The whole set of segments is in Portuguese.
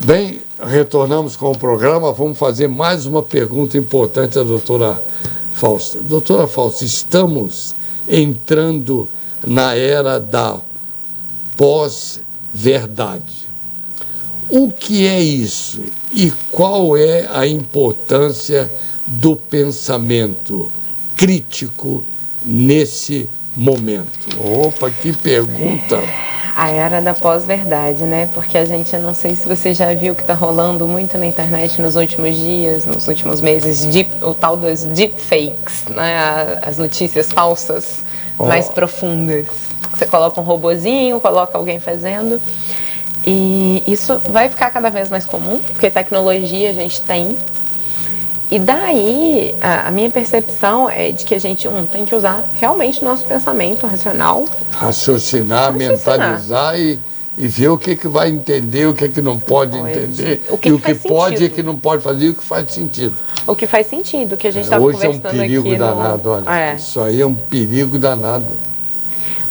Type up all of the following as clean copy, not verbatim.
Bem, retornamos com o programa. Vamos fazer mais uma pergunta importante à doutora Fausta. Doutora Fausta, estamos entrando na era da pós-verdade. O que é isso e qual é a importância do pensamento crítico nesse momento? Opa, que pergunta! A era da pós-verdade, né? Porque a gente, eu não sei se você já viu que está rolando muito na internet nos últimos dias, nos últimos meses, o tal dos deepfakes, né? As notícias falsas mais profundas. Você coloca um robozinho, coloca alguém fazendo. E isso vai ficar cada vez mais comum, porque tecnologia a gente tem. E daí, a minha percepção é de que a gente, tem que usar realmente nosso pensamento racional. Raciocinar, mentalizar e ver o que vai entender, o que não pode entender, o que e o que pode sentido. e o que não pode fazer e o que faz sentido. O que faz sentido, que a gente estava conversando aqui. Hoje é um perigo danado, olha. Isso aí é um perigo danado.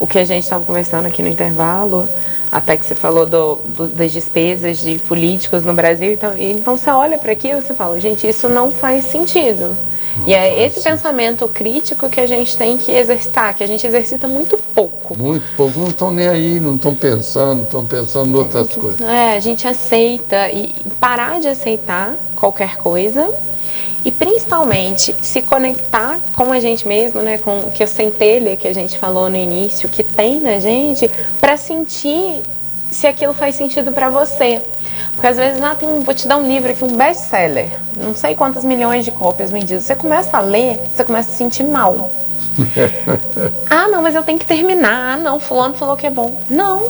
O que a gente estava conversando aqui no intervalo, até que você falou das despesas de políticos no Brasil, então você olha para aquilo e você fala, gente, isso não faz sentido. E é esse pensamento crítico que a gente tem que exercitar, que a gente exercita muito pouco. Muito pouco, não estão nem aí, não estão pensando em outras coisas. A gente aceita e parar de aceitar qualquer coisa e principalmente se conectar com a gente mesmo, né, com que a centelha que a gente falou no início, que tem na gente, para sentir se aquilo faz sentido para você. Porque às vezes, vou te dar um livro aqui, um best-seller, não sei quantas milhões de cópias vendidas. Você começa a ler, você começa a se sentir mal. Não, mas eu tenho que terminar. Não, fulano falou que é bom. Não,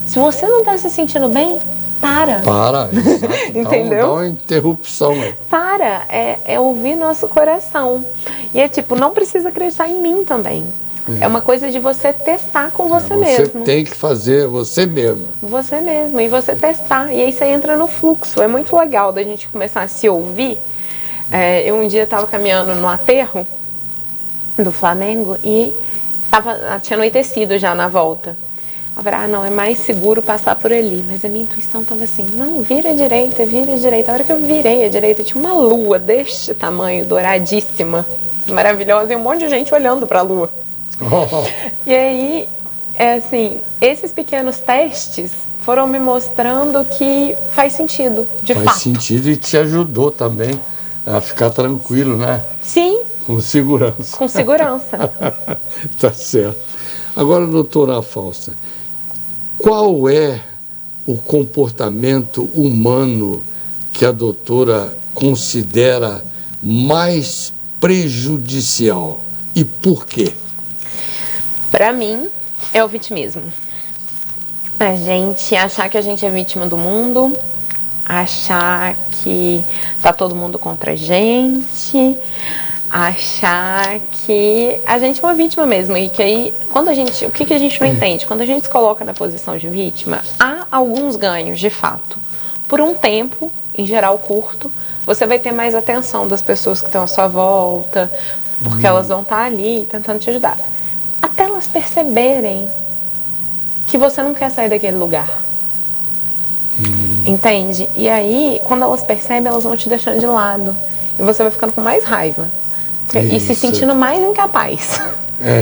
se você não está se sentindo bem, para. Exato. Entendeu? Dá uma interrupção. Para, é ouvir nosso coração. E é tipo, não precisa acreditar em mim também. É uma coisa de você testar com você mesmo. Você tem que fazer você mesmo. Você mesmo, e você testar. E aí você entra no fluxo. É muito legal da gente começar a se ouvir. Eu um dia estava caminhando no aterro do Flamengo e tinha anoitecido já na volta. Eu falei, não, é mais seguro passar por ali. Mas a minha intuição estava assim, não, vira à direita, vira à direita. A hora que eu virei à direita, tinha uma lua deste tamanho, douradíssima, maravilhosa, e um monte de gente olhando para a lua. E aí, assim, esses pequenos testes foram me mostrando que faz sentido, de fato. Faz sentido e te ajudou também a ficar tranquilo, né? Sim. Com segurança. Com segurança. Tá certo. Agora, doutora Fausta, qual é o comportamento humano que a doutora considera mais prejudicial e por quê? Para mim, é o vitimismo. A gente achar que a gente é vítima do mundo, achar que tá todo mundo contra a gente, achar que a gente é uma vítima mesmo. E que aí, o que a gente não entende? Quando a gente se coloca na posição de vítima, há alguns ganhos, de fato. Por um tempo, em geral curto, você vai ter mais atenção das pessoas que estão à sua volta, porque elas vão estar ali tentando te ajudar. Até elas perceberem que você não quer sair daquele lugar. Entende? E aí, quando elas percebem, elas vão te deixando de lado. E você vai ficando com mais raiva. E se sentindo mais incapaz.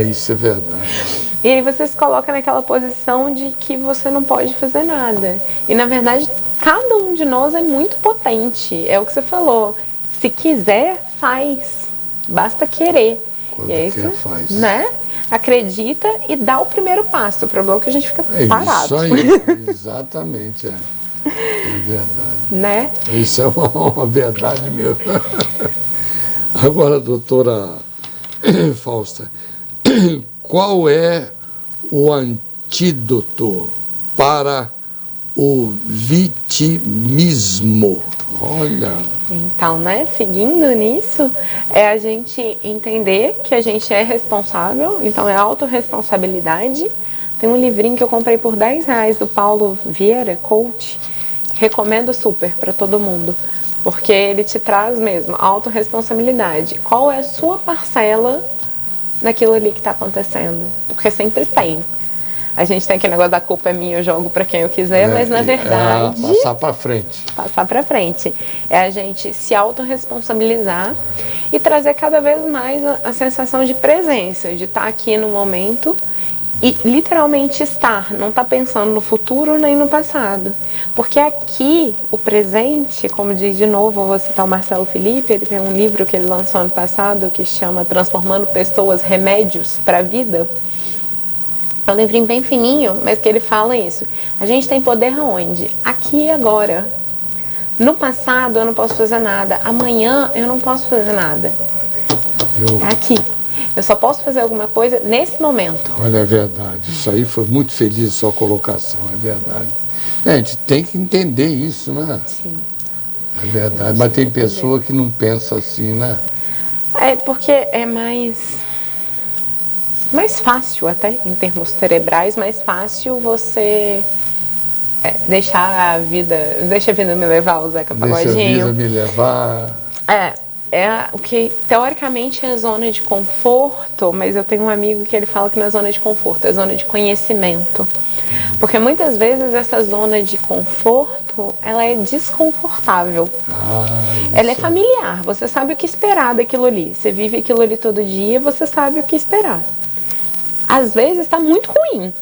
Isso é verdade. E aí você se coloca naquela posição de que você não pode fazer nada. E na verdade, cada um de nós é muito potente. É o que você falou. Se quiser, faz. Basta querer. Quando e aí quer, faz. Né? Acredita e dá o primeiro passo. O problema é que a gente fica parado. Isso aí, exatamente. É verdade. Né? Isso é uma verdade mesmo. Agora, doutora Fausta, qual é o antídoto para o vitimismo? Olha. Então, né, seguindo nisso, é a gente entender que a gente é responsável, então é autorresponsabilidade. Tem um livrinho que eu comprei por R$10 do Paulo Vieira, coach, recomendo super para todo mundo, porque ele te traz mesmo a autorresponsabilidade. Qual é a sua parcela naquilo ali que está acontecendo? Porque sempre tem. A gente tem aquele negócio da culpa é minha, eu jogo para quem eu quiser, mas na verdade... passar para frente. Passar para frente. É a gente se autorresponsabilizar e trazer cada vez mais a sensação de presença, de estar aqui no momento e literalmente estar, não estar pensando no futuro nem no passado. Porque aqui, o presente, como diz de novo, eu vou citar o Marcelo Felipe, ele tem um livro que ele lançou ano passado que chama Transformando Pessoas Remédios para a Vida. É um livrinho bem fininho, mas que ele fala isso. A gente tem poder aonde? Aqui e agora. No passado eu não posso fazer nada. Amanhã eu não posso fazer nada. Aqui. Eu só posso fazer alguma coisa nesse momento. Olha, é verdade. Isso aí foi muito feliz a sua colocação, é verdade. A gente tem que entender isso, né? Sim. É verdade. Mas tem pessoa que não pensa assim, né? É porque é mais fácil até, em termos cerebrais, mais fácil você deixar a vida... Deixa a vida me levar, o Zeca Pagodinho. Deixa a vida me levar... É o que teoricamente é zona de conforto, mas eu tenho um amigo que ele fala que não é zona de conforto, é zona de conhecimento. Porque muitas vezes essa zona de conforto, ela é desconfortável. Ela é familiar, você sabe o que esperar daquilo ali. Você vive aquilo ali todo dia, você sabe o que esperar. Às vezes está muito ruim,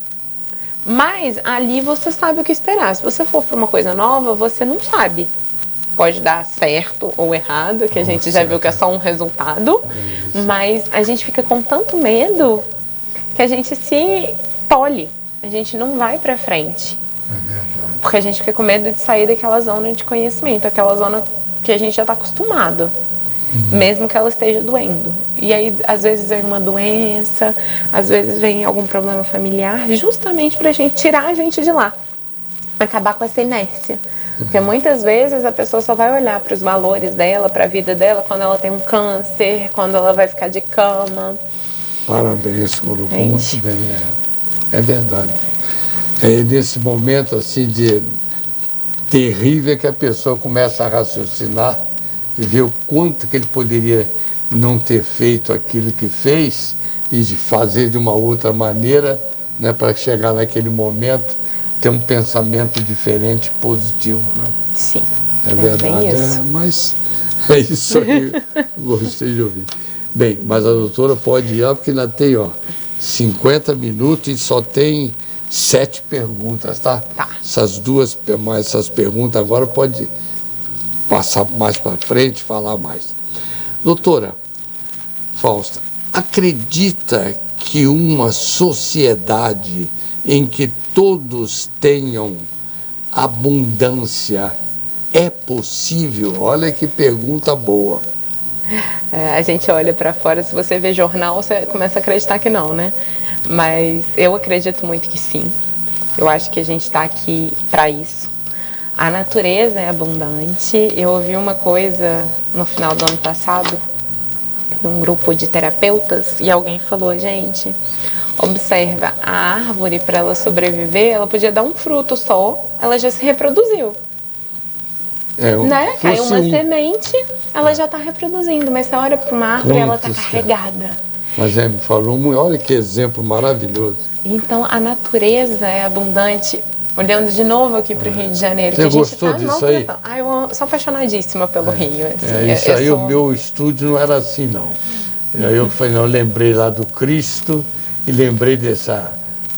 mas ali você sabe o que esperar. Se você for para uma coisa nova, você não sabe. Pode dar certo ou errado, que a gente já viu que é só um resultado, mas a gente fica com tanto medo que a gente se tolhe, a gente não vai pra frente. Porque a gente fica com medo de sair daquela zona de conhecimento, aquela zona que a gente já está acostumado, mesmo que ela esteja doendo. E aí, às vezes, vem uma doença, às vezes vem algum problema familiar, justamente pra gente tirar a gente de lá, acabar com essa inércia. Porque muitas vezes a pessoa só vai olhar para os valores dela, para a vida dela, quando ela tem um câncer, quando ela vai ficar de cama. Parabéns, colocou muito bem. É verdade. É nesse momento assim de terrível que a pessoa começa a raciocinar e ver o quanto que ele poderia não ter feito aquilo que fez e de fazer de uma outra maneira, né, para chegar naquele momento ter um pensamento diferente, positivo, né? Sim. É verdade. Mas é isso aí. Gostei de ouvir. Bem, mas a doutora pode ir lá, porque ainda tem 50 minutos e só tem 7 perguntas, tá? Tá. Essas perguntas agora pode passar mais para frente, falar mais. Doutora Fausta, acredita que uma sociedade em que todos tenham abundância é possível? Olha que pergunta boa. A gente olha para fora, se você vê jornal, você começa a acreditar que não, né? Mas eu acredito muito que sim. Eu acho que a gente está aqui para isso. A natureza é abundante. Eu ouvi uma coisa no final do ano passado, num grupo de terapeutas, e alguém falou, gente, observa, a árvore, para ela sobreviver, ela podia dar um fruto só, ela já se reproduziu. Né? Caiu uma semente, ela já está reproduzindo, mas você olha para uma árvore, ela está carregada. Mas me falou, olha que exemplo maravilhoso. Então, a natureza é abundante. Olhando de novo aqui para o Rio de Janeiro. Você gostou disso aí? Eu sou apaixonadíssima pelo Rio. Assim, isso aí, o meu estúdio não era assim, não. Eu lembrei lá do Cristo e lembrei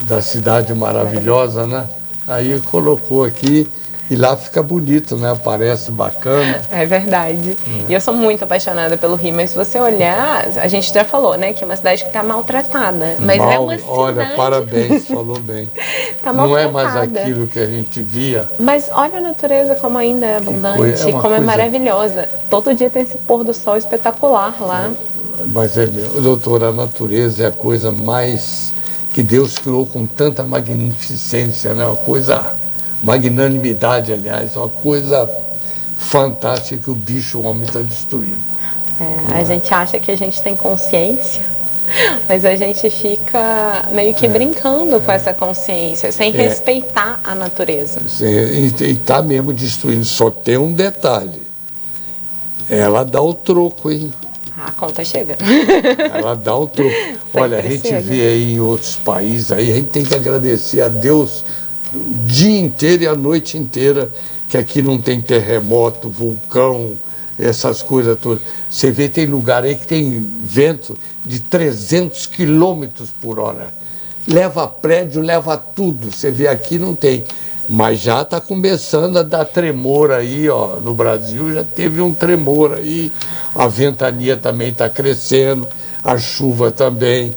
da cidade maravilhosa, né? Aí colocou aqui e lá fica bonito, né? Parece bacana. É verdade. E eu sou muito apaixonada pelo Rio, mas se você olhar, a gente já falou, né? Que é uma cidade que está maltratada. Mas é uma cidade... Olha, parabéns, falou bem. Tá não é mais aquilo que a gente via. Mas olha a natureza como ainda é abundante, como é maravilhosa. Todo dia tem esse pôr do sol espetacular lá. Mas, doutora, a natureza é a coisa mais que Deus criou com tanta magnificência, né? Uma coisa... magnanimidade, aliás, uma coisa fantástica que o homem está destruindo. A gente acha que a gente tem consciência, mas a gente fica meio que brincando com essa consciência, sem respeitar a natureza. E está mesmo destruindo. Só tem um detalhe. Ela dá o troco, hein? A conta chega. Ela dá um troco. Olha, a gente vê aí em outros países, aí a gente tem que agradecer a Deus o dia inteiro e a noite inteira, que aqui não tem terremoto, vulcão, essas coisas todas. Você vê, tem lugar aí que tem vento de 300 quilômetros por hora. Leva prédio, leva tudo. Você vê, aqui não tem. Mas já está começando a dar tremor aí, ó. No Brasil já teve um tremor aí. A ventania também está crescendo, a chuva também.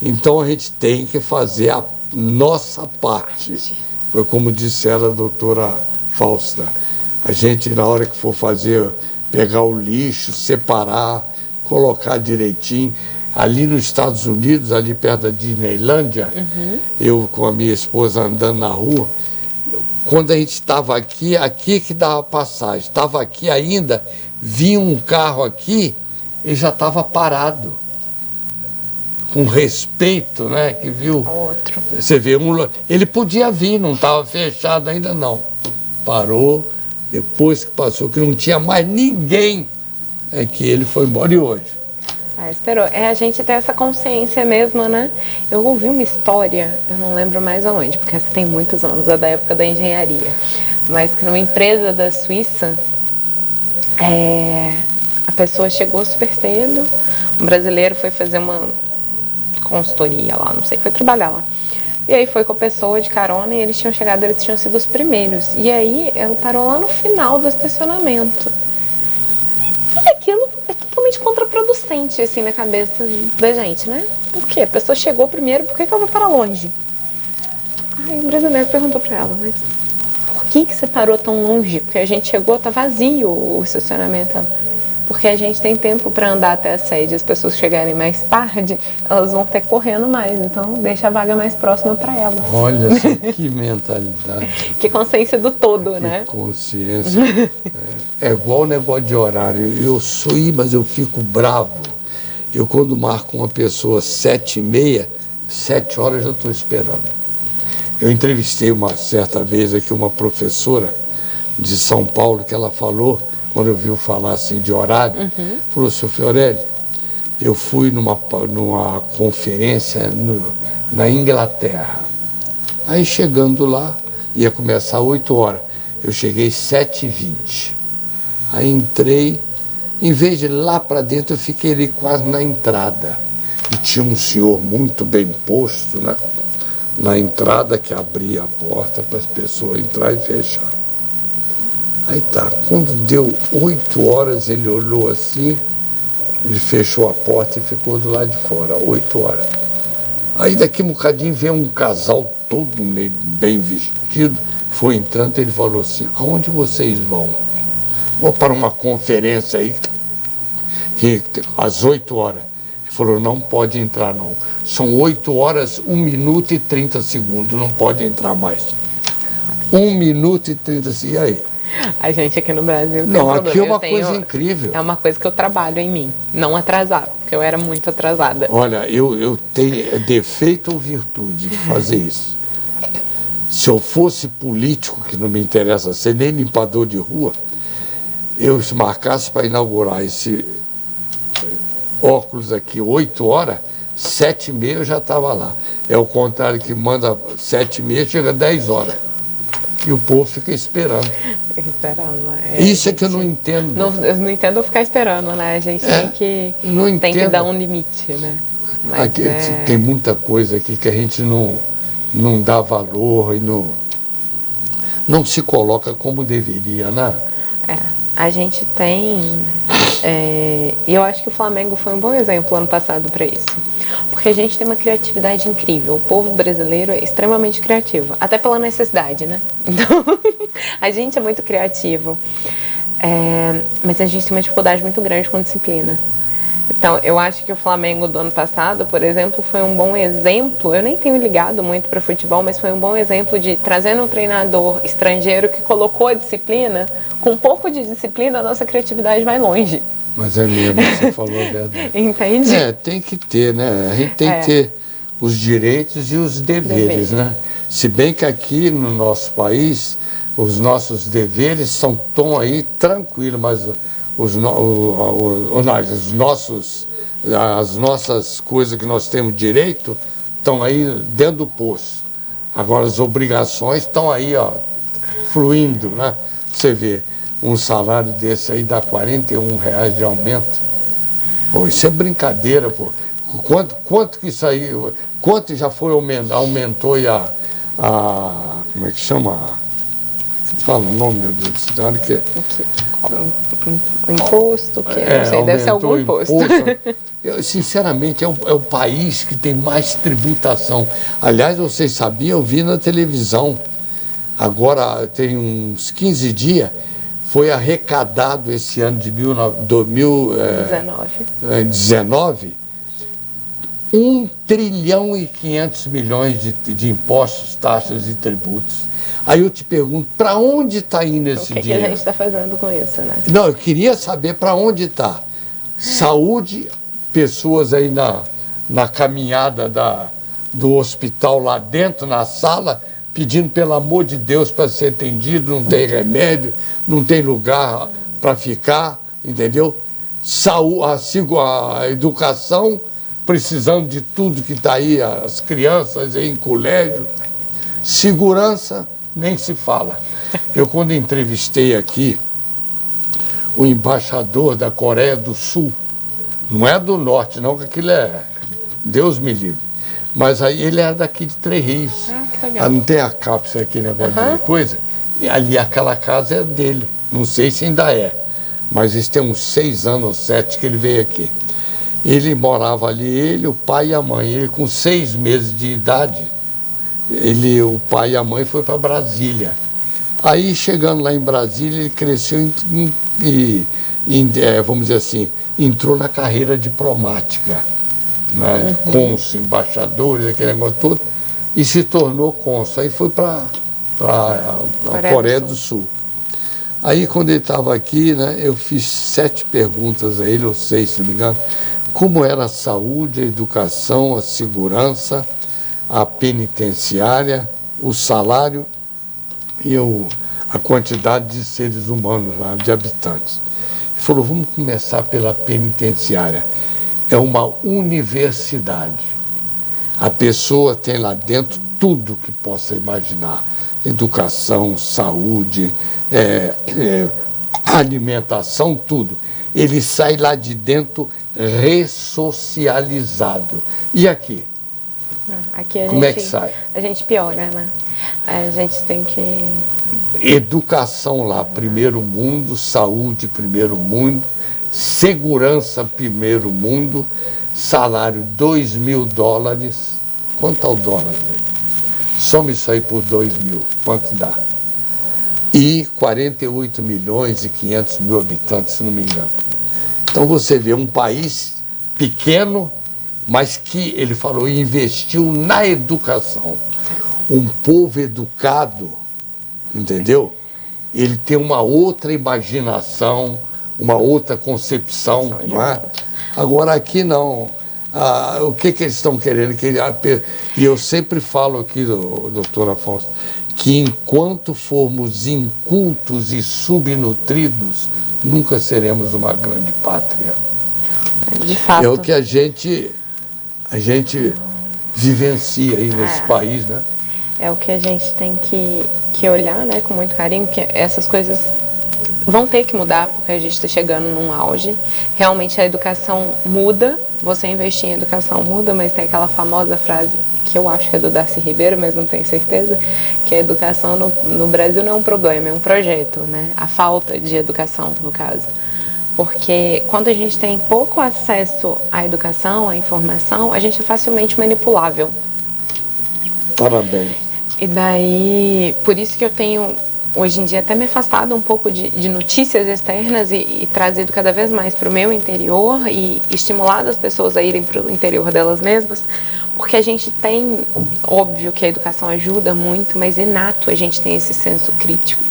Então a gente tem que fazer a nossa parte. Foi como disse ela, a doutora Fausta. A gente, na hora que for fazer, pegar o lixo, separar, colocar direitinho. Ali nos Estados Unidos, ali perto da Disneylândia, eu com a minha esposa andando na rua, quando a gente estava aqui, aqui que dava passagem, estava aqui ainda, vinha um carro aqui e já estava parado. Com respeito, né? Que viu. Outro. Você vê, ele podia vir, não estava fechado ainda não. Parou, depois que passou, que não tinha mais ninguém, é que ele foi embora. E hoje? Esperou. É a gente ter essa consciência mesmo, né? Eu ouvi uma história, eu não lembro mais aonde, porque essa tem muitos anos, é da época da engenharia, mas que numa empresa da Suíça, a pessoa chegou super cedo, um brasileiro foi fazer uma consultoria lá, não sei, foi trabalhar lá. E aí foi com a pessoa de carona e eles tinham chegado, eles tinham sido os primeiros. E aí ela parou lá no final do estacionamento. E aquilo é totalmente contraproducente, assim, na cabeça da gente, né? Por quê? A pessoa chegou primeiro, por que ela vai parar longe? Aí o brasileiro perguntou pra ela, mas por que você parou tão longe? Porque a gente chegou, tá vazio o estacionamento. Porque a gente tem tempo para andar até a sede, as pessoas chegarem mais tarde, elas vão ter correndo mais, então deixa a vaga mais próxima para elas. Olha só que mentalidade. Que consciência do todo, né? Consciência. É igual o negócio de horário. Eu sou, mas eu fico bravo. Eu quando marco uma pessoa 7h30, 7 horas eu já estou esperando. Eu entrevistei uma certa vez aqui uma professora de São Paulo que ela falou, quando eu vi falar assim de horário, falou, seu Fiorelli, eu fui numa conferência na Inglaterra. Aí chegando lá, ia começar 8 horas. Eu cheguei 7h20. Aí entrei, em vez de ir lá para dentro, eu fiquei ali quase na entrada. E tinha um senhor muito bem posto, né, na entrada, que abria a porta para as pessoas entrarem e fechar. Aí tá, quando deu 8 horas, ele olhou assim, ele fechou a porta e ficou do lado de fora, 8 horas. Aí daqui um bocadinho veio um casal todo meio bem vestido, foi entrando, ele falou assim, aonde vocês vão? Vou para uma conferência aí, que às 8 horas. Ele falou, não pode entrar não. São 8 horas, 1 minuto e 30 segundos, não pode entrar mais. 1 minuto e 30 segundos, e aí? A gente aqui no Brasil tem problema. Aqui é uma coisa incrível. É uma coisa que eu trabalho em mim, não atrasar, porque eu era muito atrasada. Olha, eu tenho defeito ou virtude de fazer isso. Se eu fosse político, que não me interessa ser nem limpador de rua, eu se marcasse para inaugurar esse óculos aqui 8 horas, 7h30 eu já estava lá. É o contrário, que manda 7h30, chega 10 horas. E o povo fica esperando. Fica esperando. Isso é que eu não entendo. Eu não entendo ficar esperando, né? A gente tem que dar um limite, né? Mas aqui, tem muita coisa aqui que a gente não dá valor e não se coloca como deveria, né? A gente tem... E eu acho que o Flamengo foi um bom exemplo ano passado para isso. Porque a gente tem uma criatividade incrível. O povo brasileiro é extremamente criativo. Até pela necessidade, né? Então, a gente é muito criativo. Mas a gente tem uma dificuldade muito grande com disciplina. Então, eu acho que o Flamengo do ano passado, por exemplo, foi um bom exemplo. Eu nem tenho ligado muito para futebol, mas foi um bom exemplo de trazendo um treinador estrangeiro que colocou a disciplina. Com um pouco de disciplina, a nossa criatividade vai longe. Mas é mesmo, você falou a verdade. Entende? Tem que ter, né? A gente tem que ter os direitos e os deveres, né? Se bem que aqui no nosso país, os nossos deveres estão aí tranquilos, mas as nossas coisas que nós temos direito estão aí dentro do poço. Agora as obrigações estão aí, ó, fluindo, né? Você vê, um salário desse aí dá R$ 41 de aumento. Pô, isso é brincadeira, pô. Quanto que isso aí, quanto já foi aumentou e como é que chama? Fala o nome, meu Deus do céu, que o imposto, que não sei, deve ser algum imposto. Sinceramente, é o país que tem mais tributação. Aliás, vocês sabiam, eu vi na televisão, agora tem uns 15 dias, foi arrecadado esse ano de 2019, 1 trilhão e 500 milhões de impostos, taxas e tributos. Aí eu te pergunto, para onde está indo esse dinheiro? O que a gente está fazendo com isso, né? Não, eu queria saber para onde está. Saúde, pessoas aí na caminhada do hospital lá dentro, na sala, pedindo pelo amor de Deus para ser atendido, não tem remédio, não tem lugar para ficar, entendeu? A educação, precisando de tudo que está aí, as crianças aí em colégio. Segurança, nem se fala. Eu, quando entrevistei aqui o embaixador da Coreia do Sul, não é do Norte, não, que aquilo é Deus me livre. Mas aí ele era daqui de Três Rios. Que legal. Não tem a cápsula aqui, negócio de coisa. E ali aquela casa é dele. Não sei se ainda é. Mas isso tem uns 6 anos ou 7 que ele veio aqui. Ele morava ali, ele, o pai e a mãe. Ele com 6 meses de idade, o pai e a mãe foi para Brasília. Aí, chegando lá em Brasília, ele cresceu vamos dizer assim, entrou na carreira diplomática, né? Cônsul, embaixador, aquele negócio todo, e se tornou cônsul. Aí foi para a Coreia do Sul. Aí, quando ele estava aqui, né, eu fiz 7 perguntas a ele, ou 6, se não me engano, como era a saúde, a educação, a segurança, a penitenciária, o salário e a quantidade de seres humanos lá, de habitantes. Ele falou, vamos começar pela penitenciária. É uma universidade. A pessoa tem lá dentro tudo que possa imaginar. Educação, saúde, alimentação, tudo. Ele sai lá de dentro ressocializado. E aqui? Aqui como é que sai? A gente piora, né? A gente tem que... Educação lá, primeiro mundo, saúde, primeiro mundo, segurança, primeiro mundo, salário $2.000. Quanto é o dólar? Some isso aí por 2.000, quanto dá? E 48 milhões e 500 mil habitantes, se não me engano. Então você vê um país pequeno, mas que, ele falou, investiu na educação. Um povo educado, entendeu? Ele tem uma outra imaginação, uma outra concepção, não é? Agora aqui não. O que eles estão querendo? E eu sempre falo aqui, doutor Afonso, que enquanto formos incultos e subnutridos, nunca seremos uma grande pátria. De fato. É o que a gente vivencia aí nesse país, né? É o que a gente tem que olhar, né, com muito carinho, que essas coisas vão ter que mudar, porque a gente está chegando num auge. Realmente a educação muda, você investir em educação muda, mas tem aquela famosa frase, que eu acho que é do Darcy Ribeiro, mas não tenho certeza, que a educação no Brasil não é um problema, é um projeto, né? A falta de educação, no caso. Porque quando a gente tem pouco acesso à educação, à informação, a gente é facilmente manipulável. Parabéns. E daí, por isso que eu tenho, hoje em dia, até me afastado um pouco de notícias externas e trazido cada vez mais para o meu interior e estimulado as pessoas a irem para o interior delas mesmas, porque a gente tem, óbvio que a educação ajuda muito, mas inato a gente tem esse senso crítico.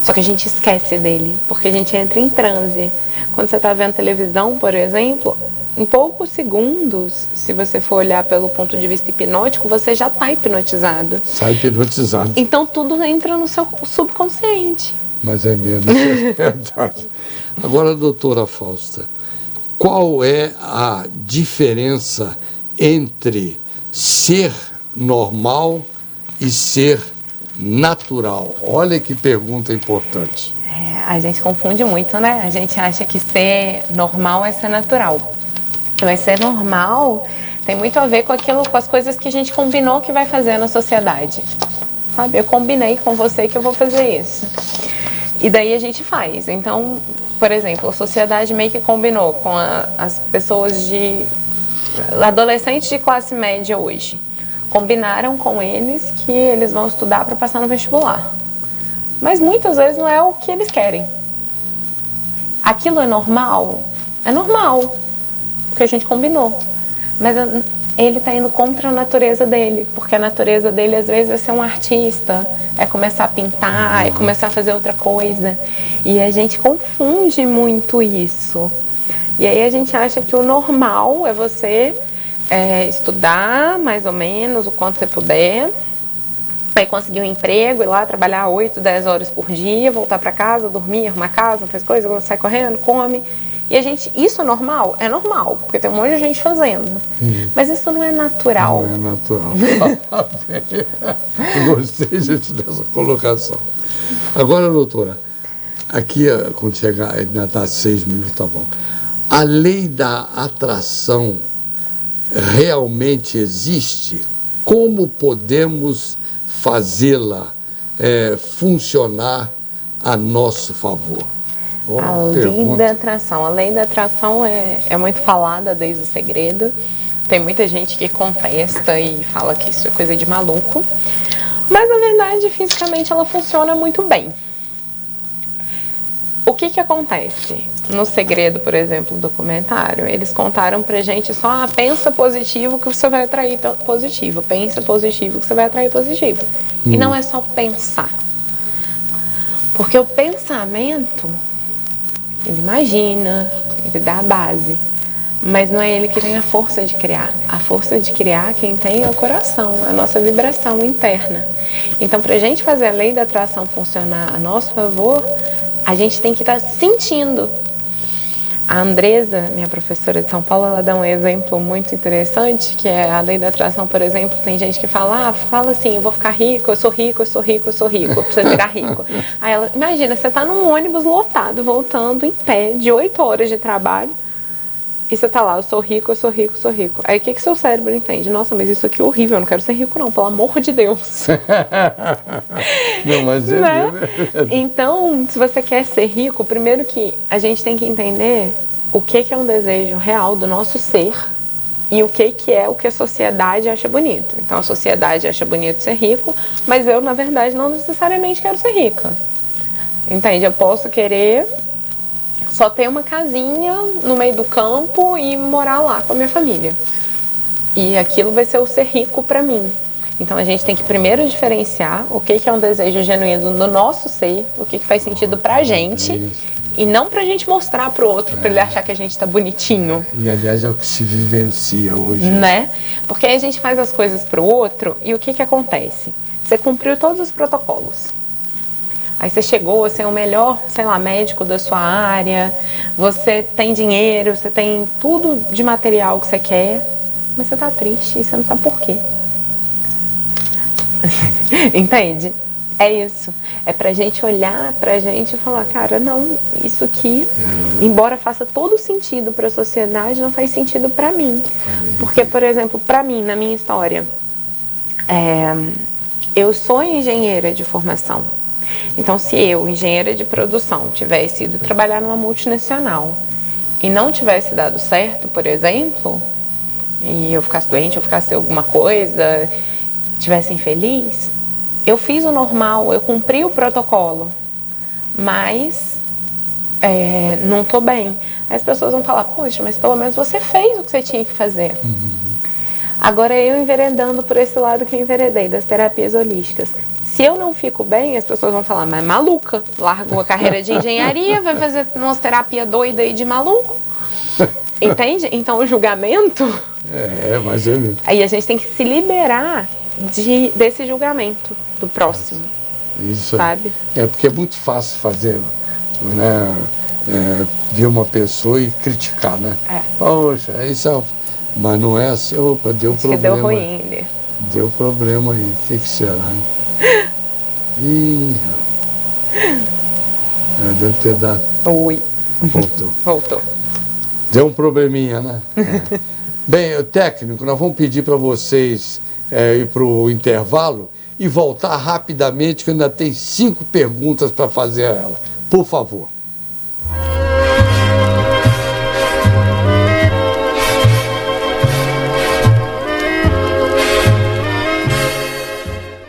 Só que a gente esquece dele, porque a gente entra em transe. Quando você está vendo televisão, por exemplo, em poucos segundos, se você for olhar pelo ponto de vista hipnótico, você já está hipnotizado. Sai hipnotizado. Então tudo entra no seu subconsciente. Mas é mesmo, é verdade. Agora, doutora Fausta, qual é a diferença entre ser normal e ser natural? Olha que pergunta importante. A gente confunde muito, né? A gente acha que ser normal é ser natural. Mas ser normal tem muito a ver com aquilo, com as coisas que a gente combinou que vai fazer na sociedade. Sabe? Eu combinei com você que eu vou fazer isso. E daí a gente faz. Então, por exemplo, a sociedade meio que combinou com as pessoas adolescentes de classe média hoje. Combinaram com eles que eles vão estudar para passar no vestibular. Mas muitas vezes não é o que eles querem. Aquilo é normal? É normal, porque a gente combinou. Mas ele está indo contra a natureza dele, porque a natureza dele às vezes é ser um artista, é começar a pintar, é começar a fazer outra coisa. E a gente confunde muito isso. E aí a gente acha que o normal é você estudar mais ou menos o quanto você puder, aí conseguir um emprego, ir lá trabalhar 8, 10 horas por dia, voltar para casa, dormir, arrumar casa, faz coisa, sai correndo, come. E isso é normal? É normal, porque tem um monte de gente fazendo. Mas isso não é natural. Não é natural. Gostei, gente, dessa colocação. Agora, doutora, aqui, quando chegar, ainda dá 6 minutos, tá bom. A lei da atração realmente existe? Como podemos fazê-la funcionar a nosso favor? A lei da atração. A lei da atração é muito falada desde o segredo. Tem muita gente que contesta e fala que isso é coisa de maluco. Mas, na verdade, fisicamente ela funciona muito bem. O que acontece? No segredo, por exemplo, do documentário, eles contaram pra gente só, pensa positivo que você vai atrair positivo. Pensa positivo que você vai atrair positivo. E não é só pensar. Porque o pensamento, ele imagina, ele dá a base. Mas não é ele que tem a força de criar. A força de criar, quem tem é o coração, a nossa vibração interna. Então, pra gente fazer a lei da atração funcionar a nosso favor, a gente tem que estar sentindo. A Andresa, minha professora de São Paulo, ela dá um exemplo muito interessante, que é a lei da atração, por exemplo. Tem gente que fala, fala assim, eu vou ficar rico, eu sou rico, eu sou rico, eu sou rico, eu preciso virar rico. Aí ela, imagina, você tá num ônibus lotado, voltando em pé, de 8 horas de trabalho, e você tá lá, eu sou rico, eu sou rico, eu sou rico. Aí o que seu cérebro entende? Nossa, mas isso aqui é horrível, eu não quero ser rico não, pelo amor de Deus. Não, mas né? Então, se você quer ser rico, primeiro que a gente tem que entender o que é um desejo real do nosso ser e o que é o que a sociedade acha bonito. Então, a sociedade acha bonito ser rico, mas eu, na verdade, não necessariamente quero ser rica. Entende? Eu posso querer só ter uma casinha no meio do campo e morar lá com a minha família. E aquilo vai ser o ser rico para mim. Então a gente tem que primeiro diferenciar o que é um desejo genuíno no nosso ser, o que faz sentido pra gente, e não pra gente mostrar pro outro, pra ele achar que a gente tá bonitinho. E aliás é o que se vivencia hoje. Né? Porque aí a gente faz as coisas pro outro e o que acontece? Você cumpriu todos os protocolos. Aí você chegou, você é o melhor, sei lá, médico da sua área, você tem dinheiro, você tem tudo de material que você quer, mas você tá triste e você não sabe por quê. Entende? É isso. É pra gente olhar pra gente e falar, cara, não, isso aqui, embora faça todo sentido pra sociedade, não faz sentido pra mim. Porque, por exemplo, pra mim, na minha história, eu sou engenheira de formação. Então, se eu, engenheira de produção, tivesse ido trabalhar numa multinacional e não tivesse dado certo, por exemplo, e eu ficasse doente, eu ficasse alguma coisa, tivesse infeliz, eu fiz o normal, eu cumpri o protocolo, mas não estou bem. Aí as pessoas vão falar, poxa, mas pelo menos você fez o que você tinha que fazer. Agora, eu enveredando por esse lado que eu enveredei, das terapias holísticas. Se eu não fico bem, as pessoas vão falar, mas maluca, largou a carreira de engenharia, vai fazer umas terapias doidas aí de maluco. Entende? Então, o julgamento... mas ele... Aí a gente tem que se liberar desse julgamento do próximo. Isso. Sabe? Porque é muito fácil fazer, né? ver uma pessoa e criticar, né? Poxa, isso é... Mas não é assim, opa, deu problema. Que deu ruim ali. Deu problema aí, o que será, hein? Ih, deve ter dado. Oi. Voltou. Voltou. Deu um probleminha, né? Bem, o técnico, nós vamos pedir para vocês ir para o intervalo e voltar rapidamente, que ainda tem 5 perguntas para fazer a ela. Por favor.